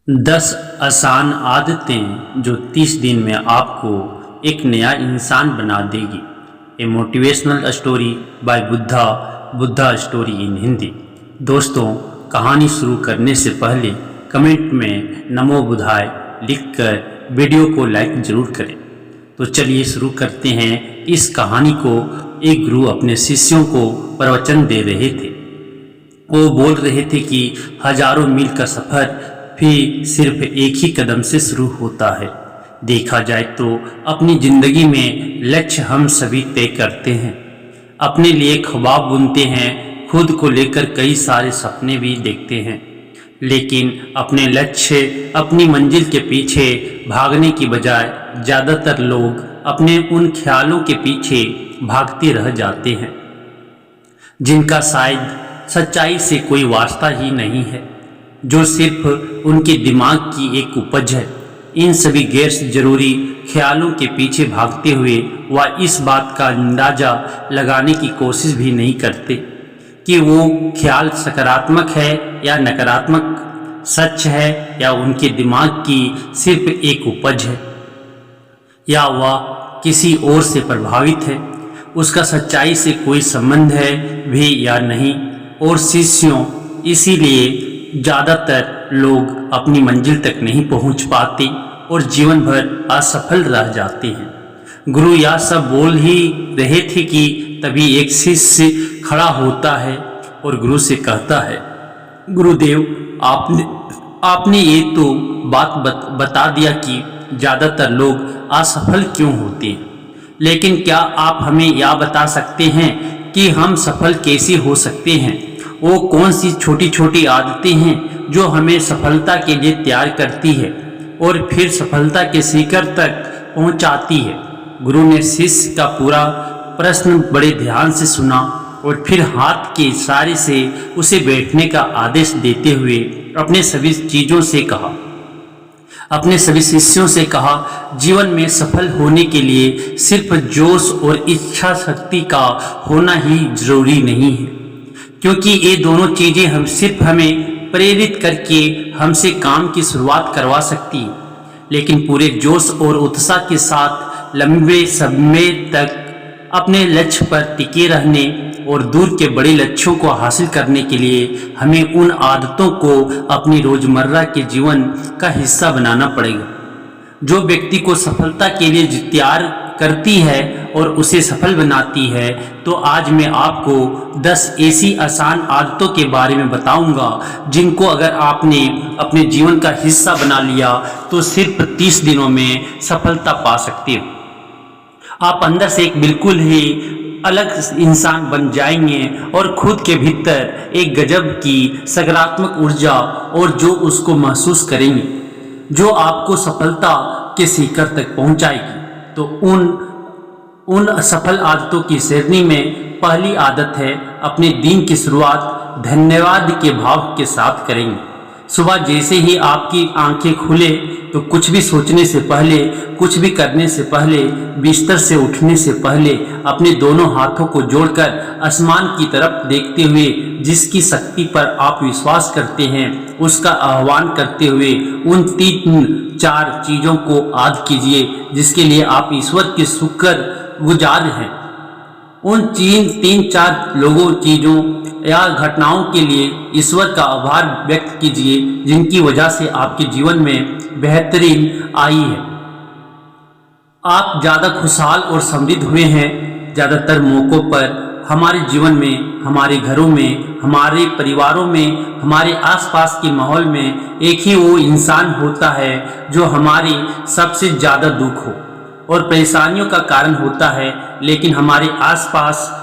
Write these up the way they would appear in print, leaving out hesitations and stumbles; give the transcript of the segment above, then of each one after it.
10 आसान आदतें जो 30 दिन में आपको एक नया इंसान बना देगी। A motivational story by Buddha story in Hindi. दोस्तों, कहानी शुरू करने से पहले कमेंट में नमो बुधाय लिखकर वीडियो को लाइक जरूर करें। तो चलिए शुरू करते हैं। इस कहानी को एक गुरु अपने शिष्यों को प्रवचन दे रहे थे। वो बोल रहे थे कि हजारों मील का सफ़र भी सिर्फ एक ही कदम से शुरू होता है। देखा जाए तो अपनी ज़िंदगी में लक्ष्य हम सभी तय करते हैं, अपने लिए ख्वाब बुनते हैं, खुद को लेकर कई सारे सपने भी देखते हैं, लेकिन अपने लक्ष्य अपनी मंजिल के पीछे भागने की बजाय ज़्यादातर लोग अपने उन ख्यालों के पीछे भागते रह जाते हैं जिनका शायद सच्चाई से कोई वास्ता ही नहीं है, जो सिर्फ उनके दिमाग की एक उपज है। इन सभी गैर जरूरी ख्यालों के पीछे भागते हुए वह इस बात का अंदाज़ा लगाने की कोशिश भी नहीं करते कि वो ख्याल सकारात्मक है या नकारात्मक, सच है या उनके दिमाग की सिर्फ एक उपज है, या वह किसी और से प्रभावित है, उसका सच्चाई से कोई संबंध है भी या नहीं। और शिष्यों, इसीलिए ज़्यादातर लोग अपनी मंजिल तक नहीं पहुंच पाते और जीवन भर असफल रह जाते हैं। गुरु यह सब बोल ही रहे थे कि तभी एक शिष्य खड़ा होता है और गुरु से कहता है, गुरुदेव, आपने ये तो बात बता दिया कि ज़्यादातर लोग असफल क्यों होते हैं, लेकिन क्या आप हमें यह बता सकते हैं कि हम सफल कैसे हो सकते हैं? वो कौन सी छोटी छोटी आदतें हैं जो हमें सफलता के लिए तैयार करती है और फिर सफलता के शिखर तक पहुंचाती है? गुरु ने शिष्य का पूरा प्रश्न बड़े ध्यान से सुना और फिर हाथ के इशारे से उसे बैठने का आदेश देते हुए अपने सभी शिष्यों से कहा, जीवन में सफल होने के लिए सिर्फ जोश और इच्छा शक्ति का होना ही जरूरी नहीं है, क्योंकि ये दोनों चीज़ें हमें प्रेरित करके हमसे काम की शुरुआत करवा सकती है, लेकिन पूरे जोश और उत्साह के साथ लंबे समय तक अपने लक्ष्य पर टिके रहने और दूर के बड़े लक्ष्यों को हासिल करने के लिए हमें उन आदतों को अपनी रोज़मर्रा के जीवन का हिस्सा बनाना पड़ेगा जो व्यक्ति को सफलता के लिए तैयार करती है और उसे सफल बनाती है। तो आज मैं आपको 10 ऐसी आसान आदतों के बारे में बताऊंगा जिनको अगर आपने अपने जीवन का हिस्सा बना लिया तो सिर्फ 30 दिनों में सफलता पा सकते हो। आप अंदर से एक बिल्कुल ही अलग इंसान बन जाएंगे और खुद के भीतर एक गजब की सकारात्मक ऊर्जा और जो उसको महसूस करेंगे जो आपको सफलता के शिखर तक पहुंचाएगी। तो उन सफल आदतों की श्रेणी में पहली आदत है, अपने दिन की शुरुआत धन्यवाद के भाव के साथ करेंगे। सुबह जैसे ही आपकी आंखें खुले तो कुछ भी सोचने से पहले, कुछ भी करने से पहले, बिस्तर से उठने से पहले अपने दोनों हाथों को जोड़कर आसमान की तरफ देखते हुए जिसकी शक्ति पर आप विश्वास करते हैं उसका आह्वान करते हुए उन 3-4 चीज़ों को याद कीजिए जिसके लिए आप ईश्वर के शुक्रगुजार हैं। उन 3-4 लोगों, चीज़ों या घटनाओं के लिए ईश्वर का आभार व्यक्त कीजिए जिनकी वजह से आपके जीवन में बेहतरीन आई है। आप ज़्यादा खुशहाल और समृद्ध हुए हैं। ज़्यादातर मौक़ों पर हमारे जीवन में, हमारे घरों में, हमारे परिवारों में, हमारे आसपास के माहौल में एक ही वो इंसान होता है जो हमारी सबसे ज़्यादा दुख हो और परेशानियों का कारण होता है, लेकिन हमारे आसपास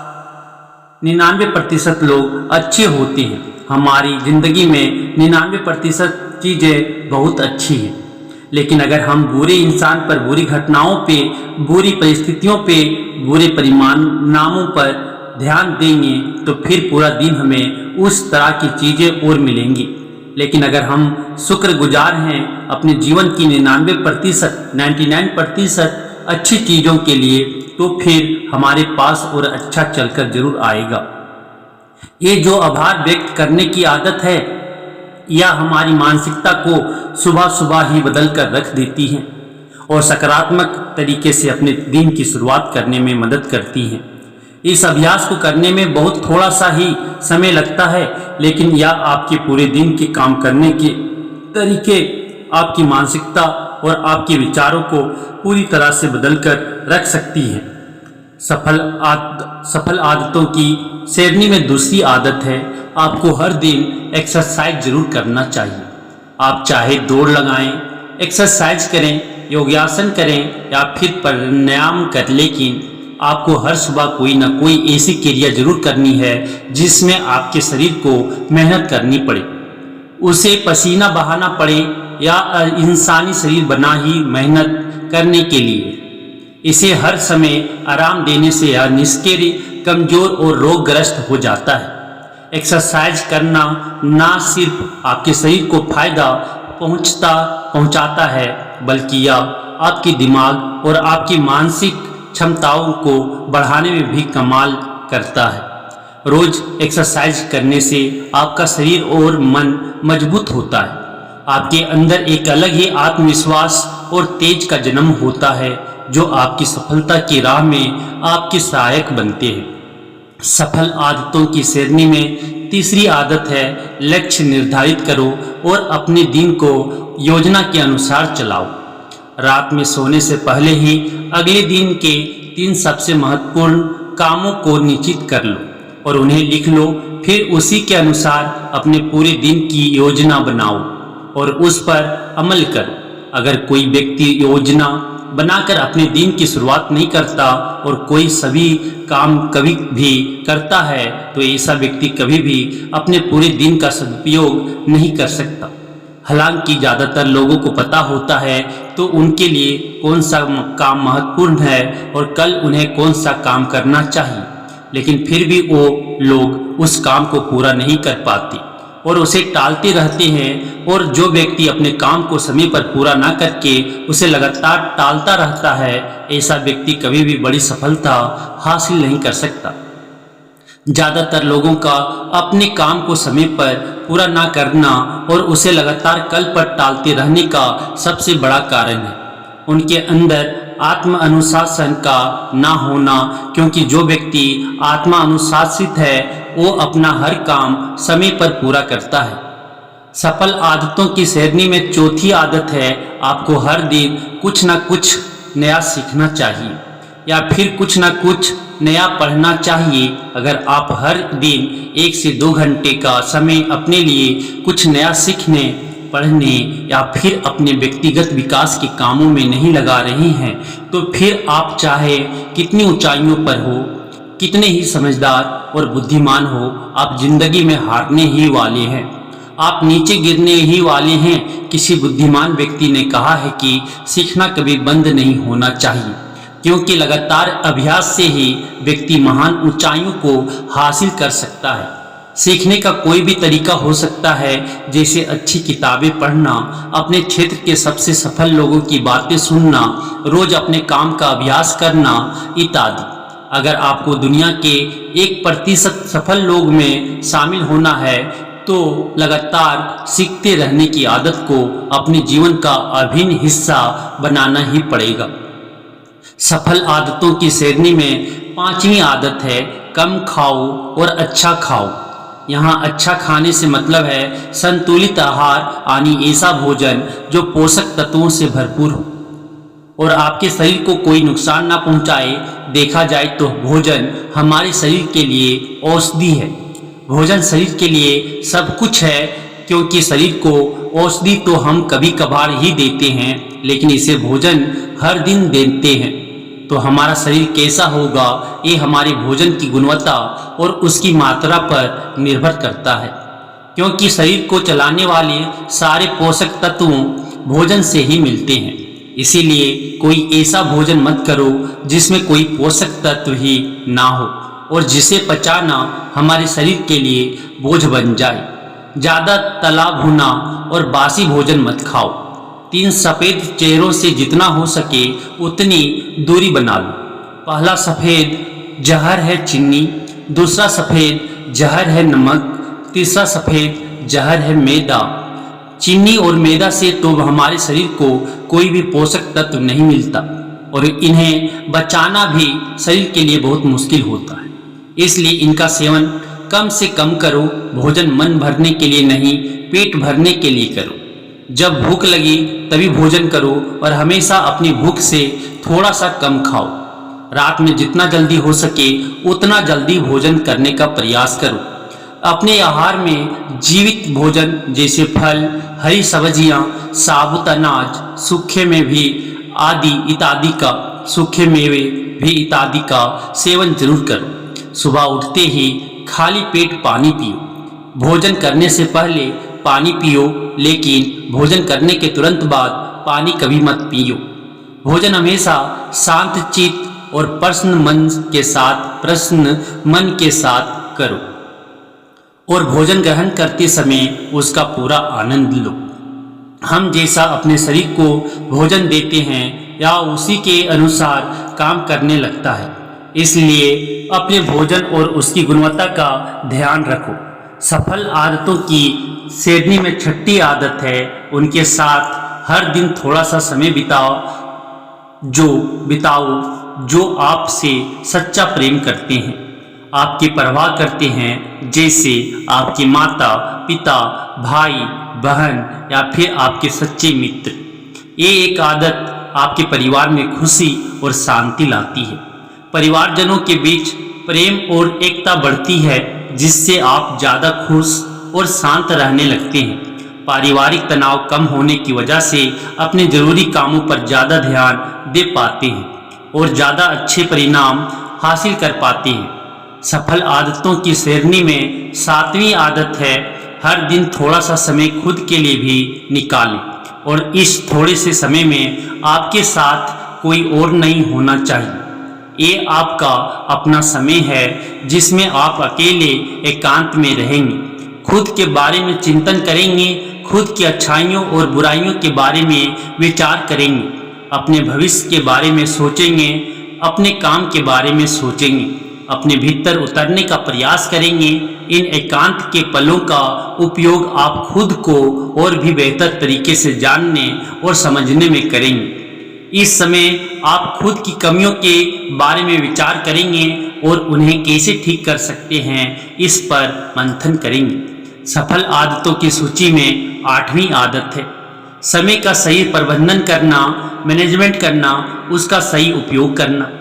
99% लोग अच्छे होते हैं। हमारी ज़िंदगी में 99% चीज़ें बहुत अच्छी हैं, लेकिन अगर हम बुरे इंसान पर, बुरी घटनाओं पे, बुरी परिस्थितियों पे, बुरे परिणामों पर ध्यान देंगे तो फिर पूरा दिन हमें उस तरह की चीज़ें और मिलेंगी। लेकिन अगर हम शुक्रगुजार हैं अपने जीवन की 99% अच्छी चीज़ों के लिए, तो फिर हमारे पास और अच्छा चलकर जरूर आएगा। ये जो आभार व्यक्त करने की आदत है, या हमारी मानसिकता को सुबह सुबह ही बदल कर रख देती हैं और सकारात्मक तरीके से अपने दिन की शुरुआत करने में मदद करती हैं। इस अभ्यास को करने में बहुत थोड़ा सा ही समय लगता है, लेकिन यह आपके पूरे दिन के काम करने के तरीके, आपकी मानसिकता और आपके विचारों को पूरी तरह से बदल कर रख सकती है। सफल आदतों की श्रेणी में दूसरी आदत है, आपको हर दिन एक्सरसाइज जरूर करना चाहिए। आप चाहे दौड़ लगाएं, एक्सरसाइज करें, योगासन करें या फिर प्राणायाम कर, लेकिन आपको हर सुबह कोई ना कोई ऐसी क्रिया जरूर करनी है जिसमें आपके शरीर को मेहनत करनी पड़े, उसे पसीना बहाना पड़े या इंसानी शरीर बना ही मेहनत करने के लिए। इसे हर समय आराम देने से यह निष्क्रिय, कमजोर और रोगग्रस्त हो जाता है। एक्सरसाइज करना ना सिर्फ आपके शरीर को फायदा पहुंचाता है, बल्कि यह आपके दिमाग और आपकी मानसिक क्षमताओं को बढ़ाने में भी कमाल करता है। रोज एक्सरसाइज करने से आपका शरीर और मन मजबूत होता है, आपके अंदर एक अलग ही आत्मविश्वास और तेज का जन्म होता है जो आपकी सफलता की राह में आपके सहायक बनते हैं। सफल आदतों की श्रेणी में तीसरी आदत है, लक्ष्य निर्धारित करो और अपने दिन को योजना के अनुसार चलाओ। रात में सोने से पहले ही अगले दिन के 3 सबसे महत्वपूर्ण कामों को निश्चित कर लो और उन्हें लिख लो। फिर उसी के अनुसार अपने पूरे दिन की योजना बनाओ और उस पर अमल करो। अगर कोई व्यक्ति योजना बनाकर अपने दिन की शुरुआत नहीं करता और कोई सभी काम कभी भी करता है, तो ऐसा व्यक्ति कभी भी अपने पूरे दिन का सदुपयोग नहीं कर सकता। हालांकि ज़्यादातर लोगों को पता होता है तो उनके लिए कौन सा काम महत्वपूर्ण है और कल उन्हें कौन सा काम करना चाहिए, लेकिन फिर भी वो लोग उस काम को पूरा नहीं कर पाते और उसे टालते रहते हैं। और जो व्यक्ति अपने काम को समय पर पूरा ना करके उसे लगातार टालता रहता है, ऐसा व्यक्ति कभी भी बड़ी सफलता हासिल नहीं कर सकता। ज़्यादातर लोगों का अपने काम को समय पर पूरा ना करना और उसे लगातार कल पर टालते रहने का सबसे बड़ा कारण है उनके अंदर आत्म अनुशासन का ना होना, क्योंकि जो व्यक्ति आत्मा अनुशासित है वो अपना हर काम समय पर पूरा करता है। सफल आदतों की श्रेणी में चौथी आदत है, आपको हर दिन कुछ ना कुछ नया सीखना चाहिए या फिर कुछ ना कुछ नया पढ़ना चाहिए। अगर आप हर दिन 1 से 2 घंटे का समय अपने लिए कुछ नया सीखने, पढ़ने या फिर अपने व्यक्तिगत विकास के कामों में नहीं लगा रहे हैं, तो फिर आप चाहे कितनी ऊंचाइयों पर हो, कितने ही समझदार और बुद्धिमान हो, आप जिंदगी में हारने ही वाले हैं, आप नीचे गिरने ही वाले हैं। किसी बुद्धिमान व्यक्ति ने कहा है कि सीखना कभी बंद नहीं होना चाहिए, क्योंकि लगातार अभ्यास से ही व्यक्ति महान ऊंचाइयों को हासिल कर सकता है। सीखने का कोई भी तरीका हो सकता है, जैसे अच्छी किताबें पढ़ना, अपने क्षेत्र के सबसे सफल लोगों की बातें सुनना, रोज अपने काम का अभ्यास करना इत्यादि। अगर आपको दुनिया के 1% सफल लोग में शामिल होना है तो लगातार सीखते रहने की आदत को अपने जीवन का अभिन्न हिस्सा बनाना ही पड़ेगा। सफल आदतों की श्रेणी में 5वीं आदत है, कम खाओ और अच्छा खाओ। यहाँ अच्छा खाने से मतलब है संतुलित आहार, यानी ऐसा भोजन जो पोषक तत्वों से भरपूर हो और आपके शरीर को कोई नुकसान ना पहुँचाए। देखा जाए तो भोजन हमारे शरीर के लिए औषधि है। भोजन शरीर के लिए सब कुछ है, क्योंकि शरीर को औषधि तो हम कभी कभार ही देते हैं, लेकिन इसे भोजन हर दिन देते हैं। तो हमारा शरीर कैसा होगा ये हमारे भोजन की गुणवत्ता और उसकी मात्रा पर निर्भर करता है, क्योंकि शरीर को चलाने वाले सारे पोषक तत्व भोजन से ही मिलते हैं। इसीलिए कोई ऐसा भोजन मत करो जिसमें कोई पोषक तत्व ही ना हो और जिसे पचाना हमारे शरीर के लिए बोझ बन जाए। ज़्यादा तला भुना और बासी भोजन मत खाओ। 3 सफ़ेद चेहरों से जितना हो सके उतनी दूरी बना लो। पहला सफ़ेद जहर है चीनी, दूसरा सफ़ेद जहर है नमक, तीसरा सफ़ेद जहर है मैदा चीनी और मैदा से तो हमारे शरीर को कोई भी पोषक तत्व नहीं मिलता और इन्हें बचाना भी शरीर के लिए बहुत मुश्किल होता है। इसलिए इनका सेवन कम से कम करो। भोजन मन भरने के लिए नहीं, पेट भरने के लिए करो। जब भूख लगी तभी भोजन करो और हमेशा अपनी भूख से थोड़ा सा कम खाओ। रात में जितना जल्दी हो सके उतना जल्दी भोजन करने का प्रयास करो। अपने आहार में जीवित भोजन जैसे फल, हरी सब्जियां, साबुत अनाज, सूखे में भी आदि इत्यादि का सूखे मेवे भी इत्यादि का सेवन जरूर करो। सुबह उठते ही खाली पेट पानी पियो। भोजन करने से पहले पानी पियो, लेकिन भोजन करने के तुरंत बाद पानी कभी मत पियो। भोजन हमेशा शांत चित्त और प्रसन्न मन के साथ करो और भोजन ग्रहण करते समय उसका पूरा आनंद लो। हम जैसा अपने शरीर को भोजन देते हैं या उसी के अनुसार काम करने लगता है। इसलिए अपने भोजन और उसकी गुणवत्ता का ध्यान रखो। सफल आदतों की श्रेणी में छठी आदत है, उनके साथ हर दिन थोड़ा सा समय बिताओ जो आपसे सच्चा प्रेम करते हैं, आपकी परवाह करते हैं, जैसे आपके माता पिता, भाई बहन या फिर आपके सच्चे मित्र। ये एक आदत आपके परिवार में खुशी और शांति लाती है। परिवारजनों के बीच प्रेम और एकता बढ़ती है, जिससे आप ज़्यादा खुश और शांत रहने लगते हैं। पारिवारिक तनाव कम होने की वजह से अपने जरूरी कामों पर ज़्यादा ध्यान दे पाते हैं और ज़्यादा अच्छे परिणाम हासिल कर पाते हैं। सफल आदतों की श्रेणी में 7वीं आदत है, हर दिन थोड़ा सा समय खुद के लिए भी निकालें और इस थोड़े से समय में आपके साथ कोई और नहीं होना चाहिए। ये आपका अपना समय है जिसमें आप अकेले एकांत में रहेंगे, खुद के बारे में चिंतन करेंगे, खुद की अच्छाइयों और बुराइयों के बारे में विचार करेंगे, अपने भविष्य के बारे में सोचेंगे, अपने काम के बारे में सोचेंगे, अपने भीतर उतरने का प्रयास करेंगे। इन एकांत के पलों का उपयोग आप खुद को और भी बेहतर तरीके से जानने और समझने में करेंगे। इस समय आप खुद की कमियों के बारे में विचार करेंगे और उन्हें कैसे ठीक कर सकते हैं, इस पर मंथन करेंगे। सफल आदतों की सूची में 8वीं आदत है, समय का सही प्रबंधन करना, मैनेजमेंट करना, उसका सही उपयोग करना।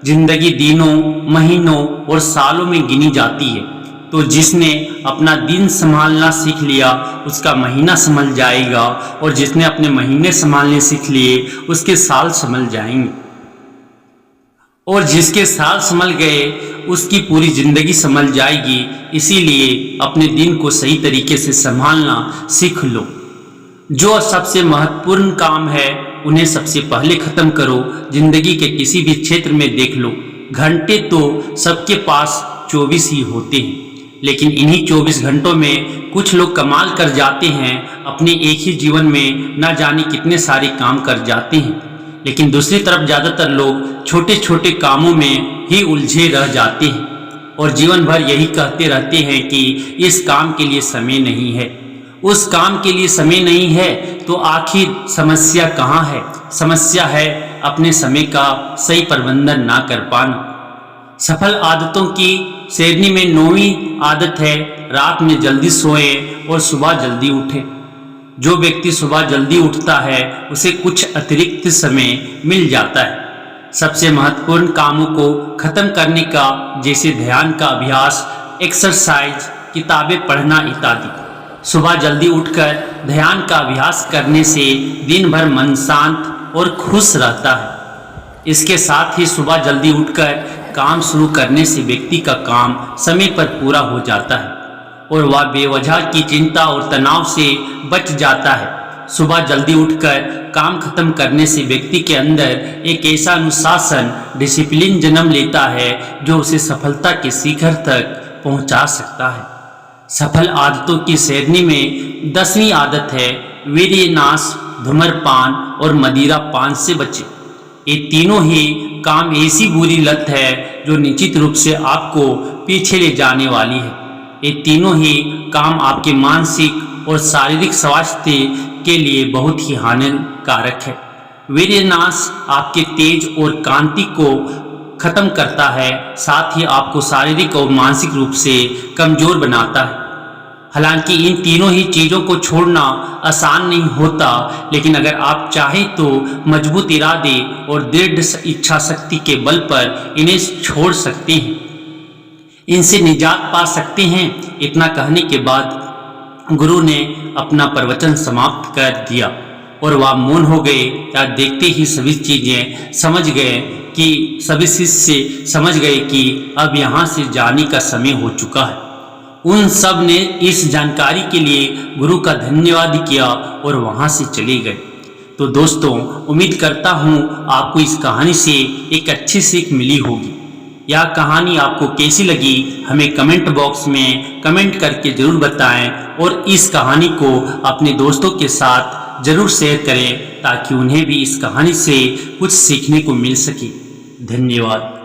जिंदगी दिनों, महीनों और सालों में गिनी जाती है, तो जिसने अपना दिन संभालना सीख लिया उसका महीना संभल जाएगा और जिसने अपने महीने संभालने सीख लिए उसके साल संभल जाएंगे और जिसके साल संभल गए उसकी पूरी जिंदगी संभल जाएगी। इसीलिए अपने दिन को सही तरीके से संभालना सीख लो। जो सबसे महत्वपूर्ण काम है उन्हें सबसे पहले खत्म करो। जिंदगी के किसी भी क्षेत्र में देख लो, घंटे तो सबके पास 24 ही होते हैं, लेकिन इन्हीं 24 घंटों में कुछ लोग कमाल कर जाते हैं, अपने एक ही जीवन में न जाने कितने सारे काम कर जाते हैं। लेकिन दूसरी तरफ ज़्यादातर लोग छोटे छोटे कामों में ही उलझे रह जाते हैं और जीवन भर यही कहते रहते हैं कि इस काम के लिए समय नहीं है, उस काम के लिए समय नहीं है। तो आखिर समस्या कहाँ है? समस्या है अपने समय का सही प्रबंधन ना कर पाना। सफल आदतों की श्रेणी में 9वीं आदत है, रात में जल्दी सोएं और सुबह जल्दी उठें। जो व्यक्ति सुबह जल्दी उठता है उसे कुछ अतिरिक्त समय मिल जाता है सबसे महत्वपूर्ण कामों को खत्म करने का, जैसे ध्यान का अभ्यास, एक्सरसाइज, किताबें पढ़ना इत्यादि। सुबह जल्दी उठकर ध्यान का अभ्यास करने से दिन भर मन शांत और खुश रहता है। इसके साथ ही सुबह जल्दी उठकर काम शुरू करने से व्यक्ति का काम समय पर पूरा हो जाता है और वह बेवजह की चिंता और तनाव से बच जाता है। सुबह जल्दी उठकर काम खत्म करने से व्यक्ति के अंदर एक ऐसा अनुशासन, डिसिप्लिन जन्म लेता है जो उसे सफलता के शिखर तक पहुंचा सकता है। सफल आदतों की श्रेणी में 10वीं आदत है, वीर्यनाश, धूम्रपान और मदिरा पान से बचें। ये तीनों ही काम ऐसी बुरी लत है जो निश्चित रूप से आपको पीछे ले जाने वाली है। ये तीनों ही काम आपके मानसिक और शारीरिक स्वास्थ्य के लिए बहुत ही हानिकारक है। वीर्यनाश आपके तेज और कांति को खत्म करता है, साथ ही आपको शारीरिक और मानसिक रूप से कमजोर बनाता है। हालांकि इन तीनों ही चीज़ों को छोड़ना आसान नहीं होता, लेकिन अगर आप चाहें तो मजबूत इरादे और दृढ़ इच्छा शक्ति के बल पर इन्हें छोड़ सकते हैं, इनसे निजात पा सकते हैं। इतना कहने के बाद गुरु ने अपना प्रवचन समाप्त कर दिया और वह मौन हो गए। या देखते ही सभी शिष्य समझ गए कि अब यहाँ से जाने का समय हो चुका है। उन सब ने इस जानकारी के लिए गुरु का धन्यवाद किया और वहाँ से चले गए। तो दोस्तों, उम्मीद करता हूँ आपको इस कहानी से एक अच्छी सीख मिली होगी। यह कहानी आपको कैसी लगी हमें कमेंट बॉक्स में कमेंट करके ज़रूर बताएं और इस कहानी को अपने दोस्तों के साथ ज़रूर शेयर करें ताकि उन्हें भी इस कहानी से कुछ सीखने को मिल सके। धन्यवाद।